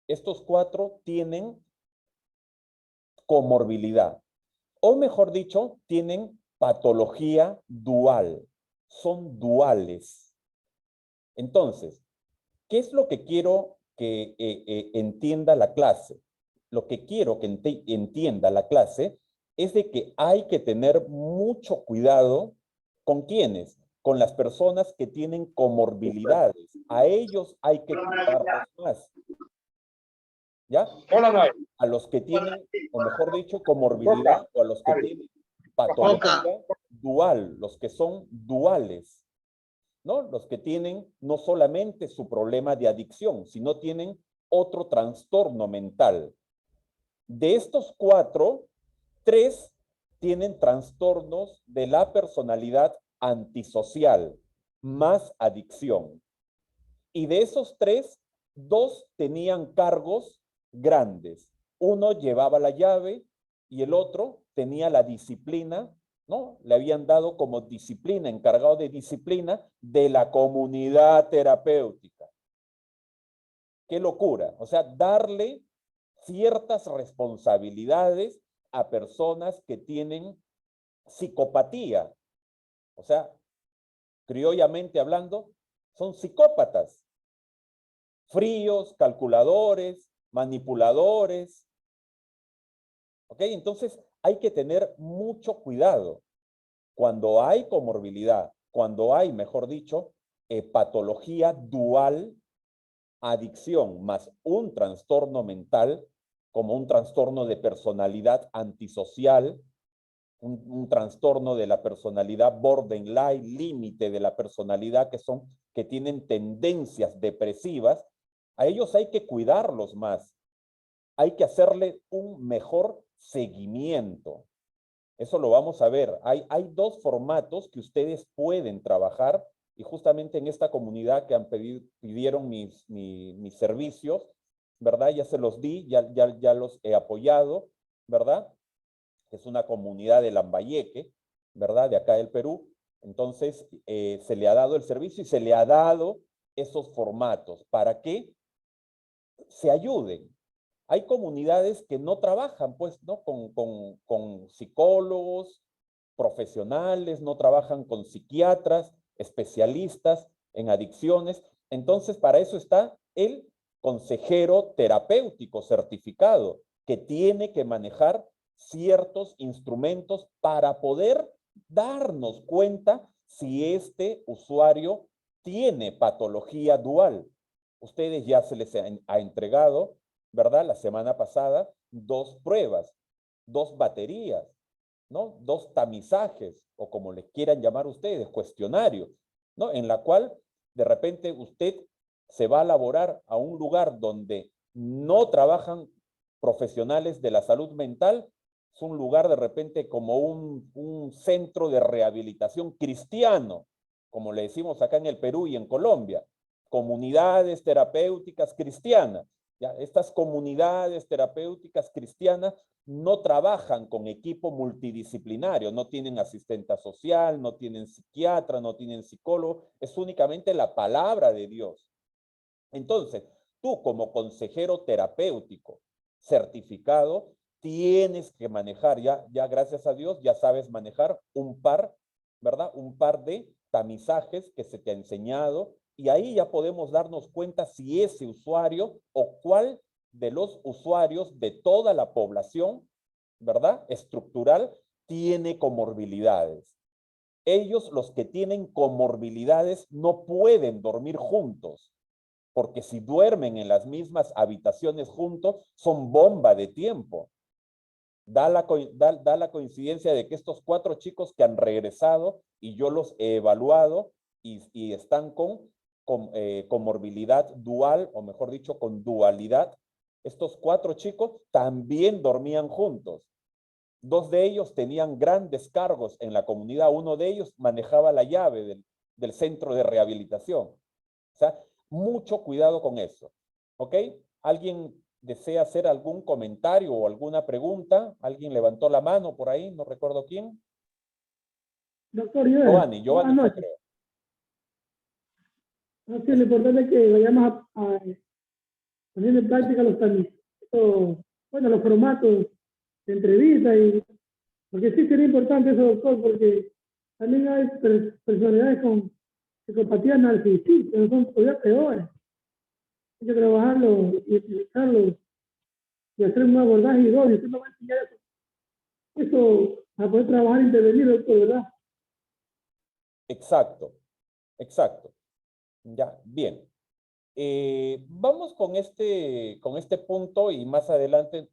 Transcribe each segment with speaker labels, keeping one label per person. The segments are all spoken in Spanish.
Speaker 1: Estos 4 tienen comorbilidad, o mejor dicho, tienen patología dual, son duales. Entonces, ¿qué es lo que quiero que entienda la clase? Lo que quiero que entienda la clase es de que hay que tener mucho cuidado ¿con quiénes? Con las personas que tienen comorbilidades. A ellos hay que cuidarlos más. ¿Ya? A los que tienen, o mejor dicho, comorbilidad, o a los que tienen patología dual, los que son duales, ¿no? Los que tienen no solamente su problema de adicción, sino tienen otro trastorno mental. De estos 4, 3 tienen trastornos de la personalidad antisocial, más adicción. Y de esos 3, 2 tenían cargos grandes. Uno llevaba la llave y el otro tenía la disciplina, ¿no? Le habían dado como disciplina, encargado de disciplina de la comunidad terapéutica. ¡Qué locura! O sea, darle ciertas responsabilidades a personas que tienen psicopatía. O sea, criollamente hablando, son psicópatas. Fríos, calculadores, manipuladores. ¿Ok? Entonces, hay que tener mucho cuidado. Cuando hay comorbilidad, cuando hay, mejor dicho, patología dual, adicción más un trastorno mental, como un trastorno de personalidad antisocial, un trastorno de la personalidad borderline, límite de la personalidad, que tienen tendencias depresivas, a ellos hay que cuidarlos más. Hay que hacerle un mejor seguimiento. Eso lo vamos a ver. Hay 2 formatos que ustedes pueden trabajar y justamente en esta comunidad que pidieron mis servicios, ¿verdad? Ya se los di, ya los he apoyado, ¿verdad? Es una comunidad de Lambayeque, ¿verdad? De acá del Perú. Entonces, se le ha dado el servicio y se le ha dado esos formatos para que se ayuden. Hay comunidades que no trabajan, pues, ¿no? Con psicólogos profesionales, no trabajan con psiquiatras, especialistas en adicciones. Entonces, para eso está el consejero terapéutico certificado, que tiene que manejar ciertos instrumentos para poder darnos cuenta si este usuario tiene patología dual. Ustedes ya se les ha entregado, ¿verdad? La semana pasada, 2 pruebas, 2 baterías, ¿no? 2 tamizajes, o como les quieran llamar ustedes, cuestionarios, ¿no? En la cual, de repente, usted se va a laborar a un lugar donde no trabajan profesionales de la salud mental. Es un lugar de repente como un centro de rehabilitación cristiano, como le decimos acá en el Perú y en Colombia, comunidades terapéuticas cristianas. ¿Ya? Estas comunidades terapéuticas cristianas no trabajan con equipo multidisciplinario, no tienen asistente social, no tienen psiquiatra, no tienen psicólogo, es únicamente la palabra de Dios. Entonces, tú como consejero terapéutico certificado, tienes que manejar, ya gracias a Dios, ya sabes manejar un par, ¿verdad? Un par de tamizajes que se te ha enseñado, y ahí ya podemos darnos cuenta si ese usuario o cuál de los usuarios de toda la población, ¿verdad? Estructural, tiene comorbilidades. Ellos, los que tienen comorbilidades, no pueden dormir juntos, porque si duermen en las mismas habitaciones juntos, son bomba de tiempo. Da la coincidencia de que estos 4 chicos que han regresado y yo los he evaluado y están con comorbilidad dual, o mejor dicho, con dualidad. Estos 4 chicos también dormían juntos. 2 de ellos tenían grandes cargos en la comunidad. Uno de ellos manejaba la llave del centro de rehabilitación. O sea, mucho cuidado con eso. ¿Ok? ¿Alguien desea hacer algún comentario o alguna pregunta? ¿Alguien levantó la mano por ahí? No recuerdo quién.
Speaker 2: Doctor Joel,
Speaker 1: Giovanni
Speaker 2: buenas
Speaker 1: fue,
Speaker 2: noches.
Speaker 1: creo.
Speaker 2: Sí, lo importante es que vayamos a, poniendo en práctica los formatos de entrevista, porque sí sería importante eso, doctor, porque también hay personalidades con psicopatía narcisista, que son todavía peores. Hay que trabajarlo y utilizarlo y hacer un abordaje idóneo. Usted me va a enseñar eso a poder trabajar e intervenir, doctor, ¿verdad?
Speaker 1: Exacto, exacto. Ya, bien. Vamos con este punto y más adelante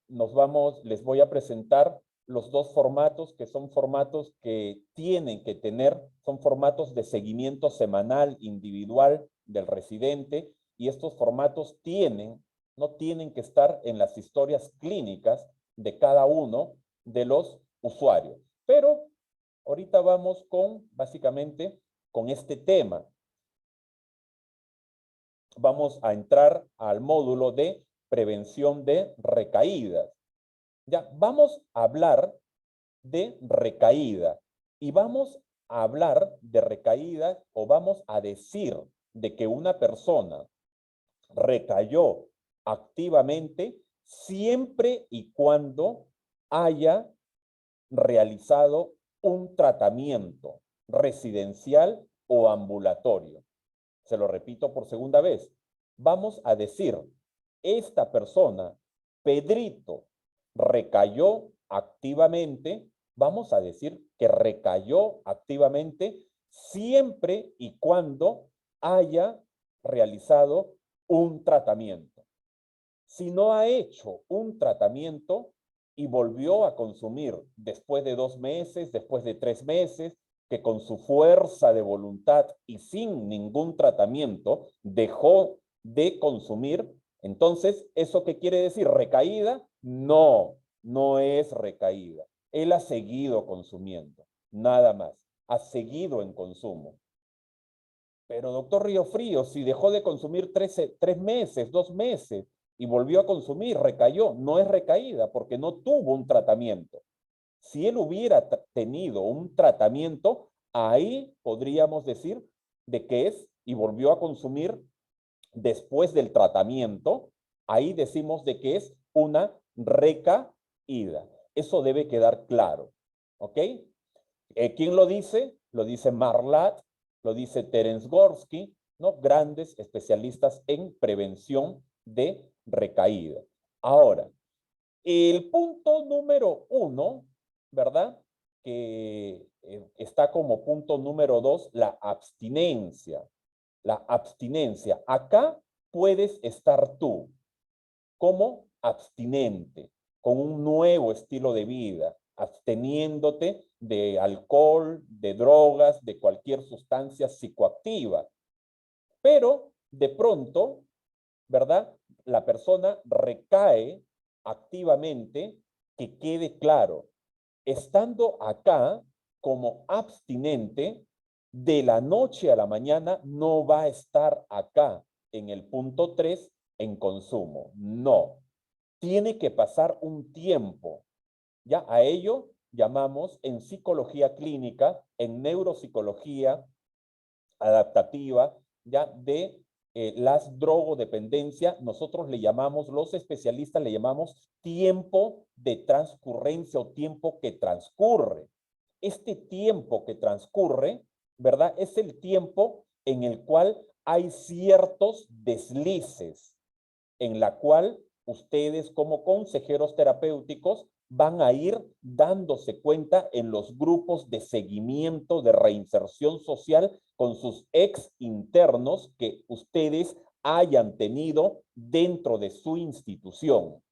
Speaker 1: les voy a presentar los dos formatos que son formatos que tienen que tener, son formatos de seguimiento semanal, individual del residente, y estos formatos no tienen que estar en las historias clínicas de cada uno de los usuarios. Pero ahorita vamos básicamente, con este tema. Vamos a entrar al módulo de prevención de recaídas. Ya, vamos a hablar de recaída y vamos a hablar de recaídas o vamos a decir de que una persona recayó activamente siempre y cuando haya realizado un tratamiento residencial o ambulatorio. Se lo repito por segunda vez. Vamos a decir, esta persona, Pedrito, recayó activamente, vamos a decir que recayó activamente siempre y cuando haya realizado un tratamiento. Si no ha hecho un tratamiento y volvió a consumir después de 2 meses, después de 3 meses, que con su fuerza de voluntad y sin ningún tratamiento dejó de consumir, entonces, ¿eso qué quiere decir? ¿Recaída? No, no es recaída. Él ha seguido consumiendo, nada más. Ha seguido en consumo. Pero doctor Riofrío, si dejó de consumir 3 meses, 2 meses y volvió a consumir, recayó, no es recaída porque no tuvo un tratamiento. Si él hubiera tenido un tratamiento, ahí podríamos decir de que es y volvió a consumir después del tratamiento, ahí decimos de que es una recaída. Eso debe quedar claro, ¿ok? ¿Quién lo dice? Lo dice Marlatt, lo dice Terence Gorski, ¿no? Grandes especialistas en prevención de recaída. Ahora, el punto número 1, ¿verdad? Que está como punto número 2, la abstinencia. La abstinencia. Acá puedes estar tú como abstinente, con un nuevo estilo de vida, absteniéndote de alcohol, de drogas, de cualquier sustancia psicoactiva. Pero de pronto, ¿verdad? La persona recae activamente, que quede claro. Estando acá como abstinente, de la noche a la mañana no va a estar acá en el punto 3 en consumo. No. Tiene que pasar un tiempo. Ya a ello llamamos en psicología clínica, en neuropsicología adaptativa, ya de las drogodependencias, nosotros le llamamos, los especialistas le llamamos tiempo de transcurrencia o tiempo que transcurre. Este tiempo que transcurre, ¿verdad? Es el tiempo en el cual hay ciertos deslices, en la cual ustedes como consejeros terapéuticos van a ir dándose cuenta en los grupos de seguimiento de reinserción social con sus ex internos que ustedes hayan tenido dentro de su institución.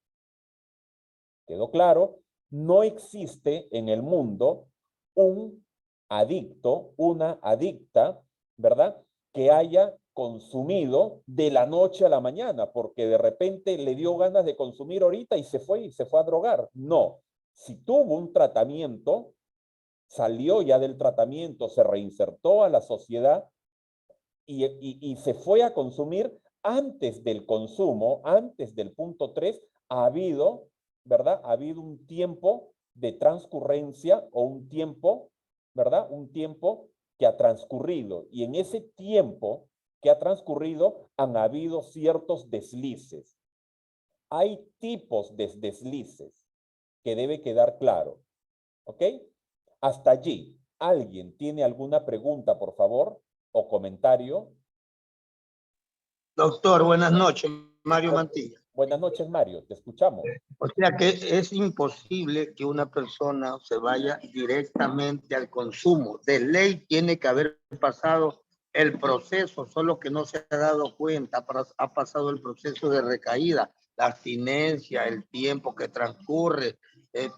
Speaker 1: ¿Quedó claro? No existe en el mundo un adicto, una adicta, ¿verdad? Que haya consumido de la noche a la mañana, porque de repente le dio ganas de consumir ahorita y se fue a drogar. No. Si tuvo un tratamiento, salió ya del tratamiento, se reinsertó a la sociedad y se fue a consumir antes del consumo, antes del punto 3, ha habido, ¿verdad? Ha habido un tiempo de transcurrencia o un tiempo, ¿verdad? Un tiempo que ha transcurrido. Y en ese tiempo que ha transcurrido han habido ciertos deslices. Hay tipos de deslices que debe quedar claro. ¿Ok? Hasta allí. ¿Alguien tiene alguna pregunta, por favor, o comentario?
Speaker 3: Doctor, buenas noches. Mario Mantilla.
Speaker 1: Buenas noches, Mario. Te escuchamos.
Speaker 3: O sea que es imposible que una persona se vaya directamente al consumo. De ley tiene que haber pasado el proceso, solo que no se ha dado cuenta. Ha pasado el proceso de recaída, la abstinencia, el tiempo que transcurre,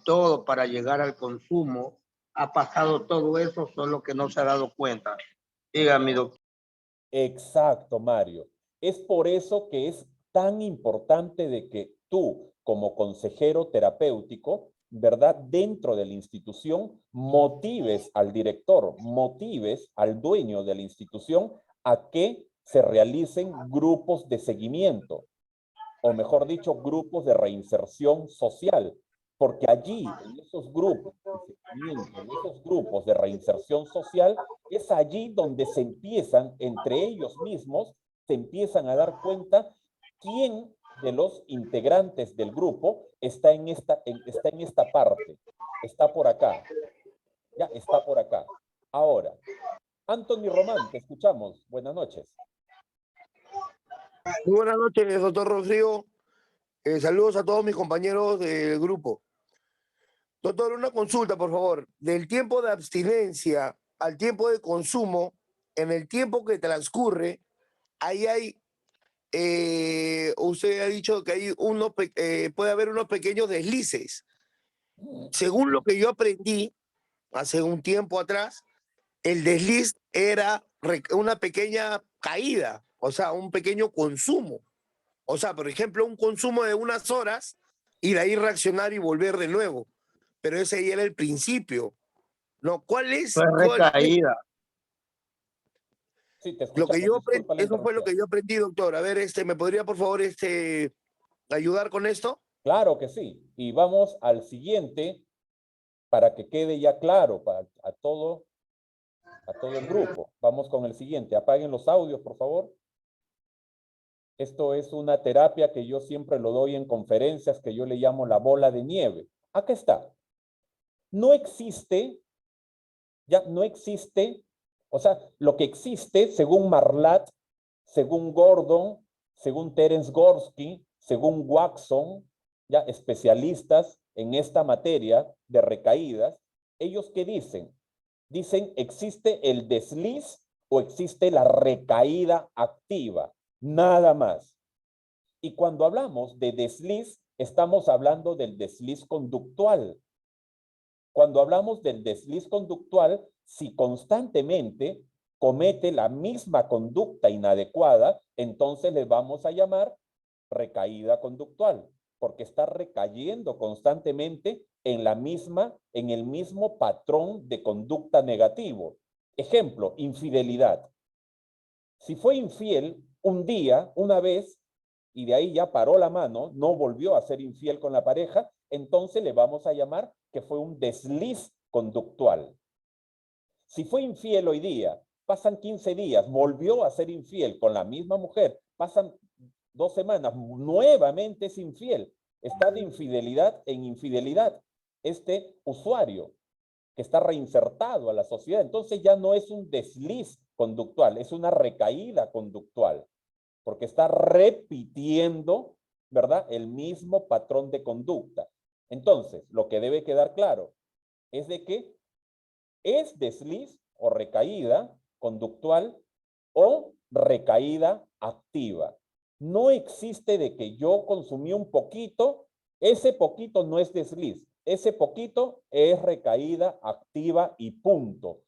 Speaker 3: todo para llegar al consumo. Ha pasado todo eso, solo que no se ha dado cuenta. Dígame, doctor.
Speaker 1: Exacto, Mario. Es por eso que es tan importante de que tú, como consejero terapéutico, ¿verdad? Dentro de la institución, motives al director, motives al dueño de la institución a que se realicen grupos de seguimiento, o mejor dicho, grupos de reinserción social, porque allí, en esos grupos de seguimiento, en esos grupos de reinserción social, es allí donde se empiezan, entre ellos mismos, se empiezan a dar cuenta quién de los integrantes del grupo está en esta parte, está por acá, ya está por acá. Ahora, Anthony Román, te escuchamos. Buenas noches.
Speaker 4: Muy buenas noches, doctor Rocío. Saludos a todos mis compañeros del grupo. Doctor, una consulta, por favor. Del tiempo de abstinencia al tiempo de consumo, en el tiempo que transcurre, ahí hay, usted ha dicho que hay puede haber unos pequeños deslices. Según lo que yo aprendí hace un tiempo atrás, el desliz era una pequeña caída, o sea, un pequeño consumo. O sea, por ejemplo, un consumo de unas horas y de ahí reaccionar y volver de nuevo. Pero ese ya era el principio. ¿No? ¿Cuál es
Speaker 3: Recaída.
Speaker 1: Sí, te
Speaker 4: lo que
Speaker 1: escuchamos.
Speaker 4: yo aprendí?
Speaker 1: Disculpa la
Speaker 4: Eso fue lo
Speaker 1: interrupción.
Speaker 4: que yo aprendí, doctor. A ver, ¿me podría, por favor, ayudar con esto?
Speaker 1: Claro que sí. Y vamos al siguiente para que quede ya claro a todo el grupo. Vamos con el siguiente. Apaguen los audios, por favor. Esto es una terapia que yo siempre lo doy en conferencias que yo le llamo la bola de nieve. Acá está. No existe, o sea, lo que existe según Marlatt, según Gordon, según Terence Gorski, según Watson, ya especialistas en esta materia de recaídas, ellos ¿qué dicen? Dicen, existe el desliz o existe la recaída activa, nada más. Y cuando hablamos de desliz, estamos hablando del desliz conductual. Cuando hablamos del desliz conductual, si constantemente comete la misma conducta inadecuada, entonces le vamos a llamar recaída conductual, porque está recayendo constantemente en el mismo patrón de conducta negativo. Ejemplo, infidelidad. Si fue infiel un día, una vez, y de ahí ya paró la mano, no volvió a ser infiel con la pareja, entonces le vamos a llamar que fue un desliz conductual. Si fue infiel hoy día, pasan 15 días, volvió a ser infiel con la misma mujer, pasan 2 semanas, nuevamente es infiel, está de infidelidad en infidelidad. Este usuario que está reinsertado a la sociedad, entonces ya no es un desliz conductual, es una recaída conductual, porque está repitiendo, ¿verdad?, el mismo patrón de conducta. Entonces, lo que debe quedar claro es de que es desliz o recaída conductual o recaída activa. No existe de que yo consumí un poquito, ese poquito no es desliz, ese poquito es recaída activa y punto.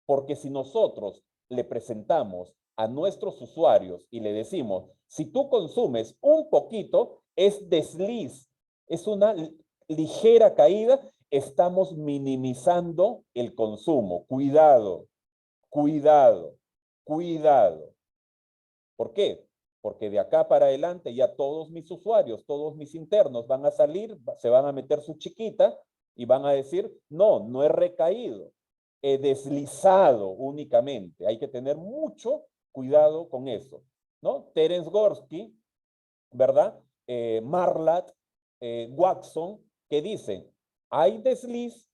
Speaker 1: Porque si nosotros le presentamos a nuestros usuarios y le decimos, si tú consumes un poquito, es desliz, es una ligera caída, estamos minimizando el consumo. Cuidado, cuidado, cuidado. ¿Por qué? Porque de acá para adelante ya todos mis usuarios, todos mis internos van a salir, se van a meter su chiquita y van a decir, no, no he recaído, he deslizado únicamente. Hay que tener mucho Cuidado con eso, ¿no? Terence Gorski, ¿verdad? Marlatt, Watson, que dicen, hay desliz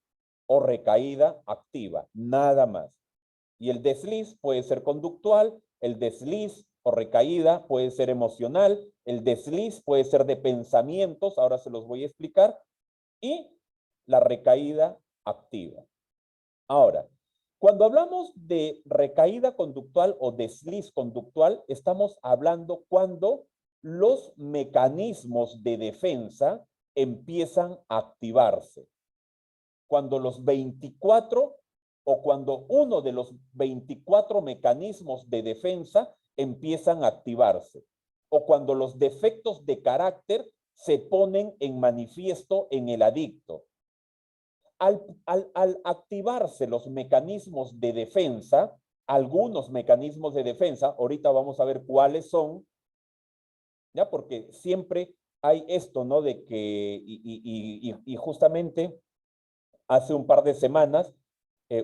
Speaker 1: o recaída activa, nada más. Y el desliz puede ser conductual, el desliz o recaída puede ser emocional, el desliz puede ser de pensamientos, ahora se los voy a explicar, y la recaída activa. Ahora, cuando hablamos de recaída conductual o desliz conductual, estamos hablando cuando los mecanismos de defensa empiezan a activarse. Cuando los 24 o cuando uno de los 24 mecanismos de defensa empiezan a activarse. O cuando los defectos de carácter se ponen en manifiesto en el adicto. Al activarse los mecanismos de defensa, algunos mecanismos de defensa, ahorita vamos a ver cuáles son, ¿ya? Porque siempre hay esto, ¿no? De que, y justamente hace un par de semanas,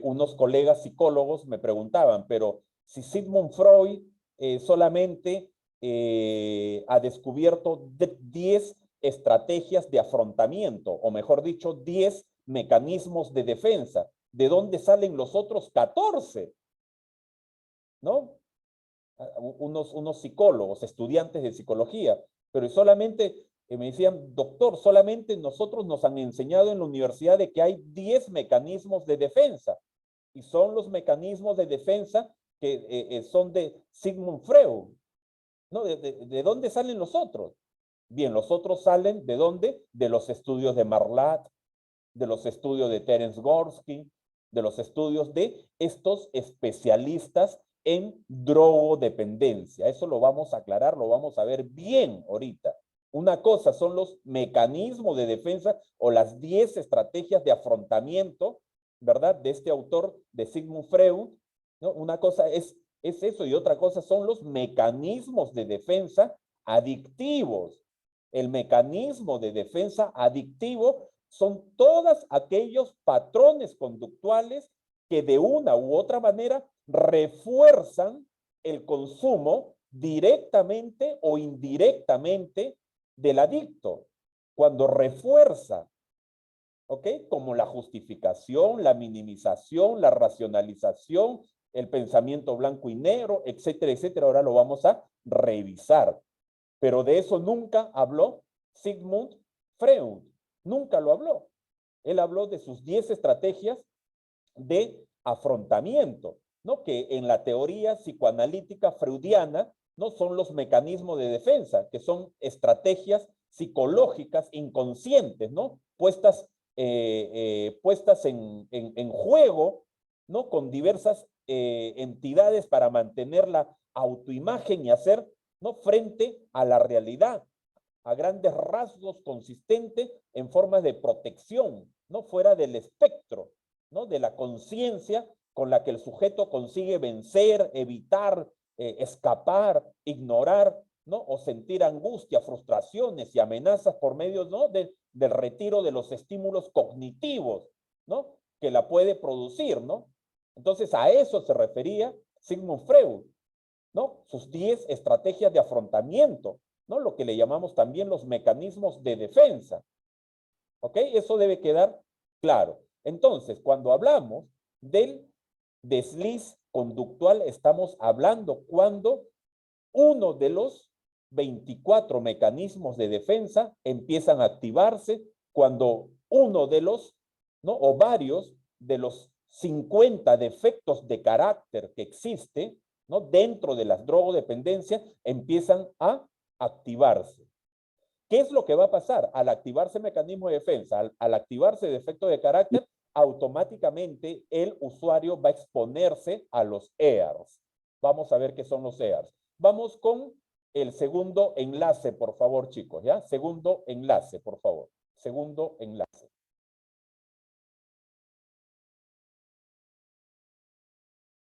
Speaker 1: unos colegas psicólogos me preguntaban, pero si Sigmund Freud solamente ha descubierto 10 estrategias de afrontamiento, o mejor dicho, 10 mecanismos de defensa, ¿de dónde salen los otros 14? ¿No? Unos psicólogos, estudiantes de psicología, pero solamente me decían, doctor, solamente nosotros nos han enseñado en la universidad de que hay 10 mecanismos de defensa, y son los mecanismos de defensa que son de Sigmund Freud, ¿no? ¿De dónde salen los otros? Bien, los otros salen, ¿de dónde? De los estudios de Marlatt, de los estudios de Terence Gorski, de los estudios de estos especialistas en drogodependencia. Eso lo vamos a aclarar, lo vamos a ver bien ahorita. Una cosa son los mecanismos de defensa o las 10 estrategias de afrontamiento, ¿verdad? De este autor de Sigmund Freud, ¿no? Una cosa es eso y otra cosa son los mecanismos de defensa adictivos. El mecanismo de defensa adictivo son todos aquellos patrones conductuales que de una u otra manera refuerzan el consumo directamente o indirectamente del adicto. Cuando refuerza, ¿ok? Como la justificación, la minimización, la racionalización, el pensamiento blanco y negro, etcétera, etcétera. Ahora lo vamos a revisar. Pero de eso nunca habló Sigmund Freud. Nunca lo habló. Él habló de sus 10 estrategias de afrontamiento, ¿no? Que en la teoría psicoanalítica freudiana, ¿no? Son los mecanismos de defensa, que son estrategias psicológicas inconscientes, ¿no? Puestas en juego, ¿no? Con diversas entidades para mantener la autoimagen y hacer, ¿no? Frente a la realidad, a grandes rasgos consistente en formas de protección, ¿no? Fuera del espectro, ¿no? De la conciencia con la que el sujeto consigue vencer, evitar, escapar, ignorar, ¿no? O sentir angustia, frustraciones y amenazas por medio, ¿no? Del retiro de los estímulos cognitivos, ¿no? Que la puede producir, ¿no? Entonces a eso se refería Sigmund Freud, ¿no? Sus 10 estrategias de afrontamiento, ¿no? Lo que le llamamos también los mecanismos de defensa. ¿Ok? Eso debe quedar claro. Entonces, cuando hablamos del desliz conductual, estamos hablando cuando uno de los 24 mecanismos de defensa empiezan a activarse, cuando uno de los, ¿no? O varios de los 50 defectos de carácter que existe, ¿no? Dentro de las drogodependencias empiezan a activarse. ¿Qué es lo que va a pasar? Al activarse el mecanismo de defensa, al activarse el defecto de carácter, automáticamente el usuario va a exponerse a los EARs. Vamos a ver qué son los EARs. Vamos con el segundo enlace, por favor, chicos, ¿ya? Segundo enlace, por favor. Segundo enlace.